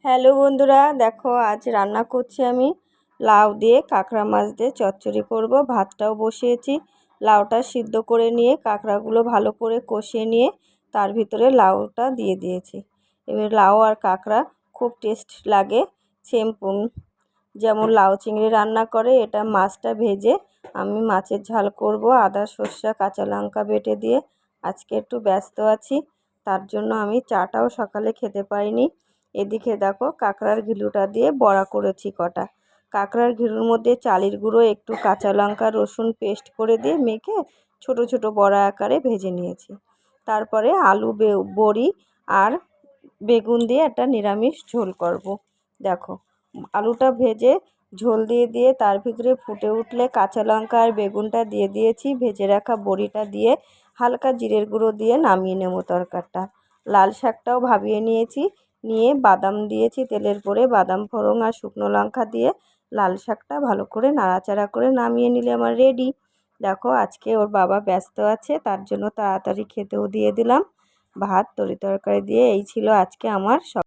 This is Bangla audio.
হ্যালো বন্ধুরা, দেখো আজ রান্না করছি আমি লাউ দিয়ে কাঁকড়া মাছ দিয়ে চচ্চড়ি করব। ভাতটাও বসিয়েছি। লাউটা সিদ্ধ করে নিয়ে কাঁকড়াগুলো ভালো করে কষিয়ে নিয়ে তার ভিতরে লাউটা দিয়ে দিয়েছি। এবার লাউ আর কাঁকড়া খুব টেস্ট লাগে। সেম যেমন লাউ চিংড়ি রান্না করে, এটা মাছটা ভেজে আমি মাছের ঝাল করব আদা সর্ষে কাঁচা লঙ্কা বেটে দিয়ে। আজকে একটু ব্যস্ত আছি, তার জন্য আমি চাটাও সকালে খেতে পারিনি। এদিকে দেখো কাঁকড়ার ঘিলুটা দিয়ে বড়া করেছি কটা। কাঁকড়ার ঘিলুর মধ্যে চালের গুঁড়ো, একটু কাঁচা লঙ্কা রসুন পেস্ট করে দিয়ে মেখে ছোট ছোট বড়া আকারে ভেজে নিয়েছি। তারপরে আলু বড়ি আর বেগুন দিয়ে একটা নিরামিষ ঝোল করব। দেখো আলুটা ভেজে ঝোল দিয়ে দিয়ে তার ভিতরে ফুটে উঠলে কাঁচা লঙ্কা আর বেগুনটা দিয়ে দিয়েছি, ভেজে রাখা বড়িটা দিয়ে হালকা জিরের গুঁড়ো দিয়ে নামিয়ে নেবো তরকারিটা। লাল শাকটাও ভাবিয়ে নিয়েছি, নিয়ে বাদাম দিয়েছি তেলের পরে, বাদাম ফোড়ন আর শুকনো লঙ্কা দিয়ে লাল শাকটা ভালো করে নাড়াচাড়া করে নামিয়ে নিলে আমার রেডি। দেখো আজকে ওর বাবা ব্যস্ত আছে, তার জন্য তাড়াতাড়ি খেতেও দিয়ে দিলাম। ভাত তরি তরকারি দিয়ে এই ছিল আজকে আমার সব।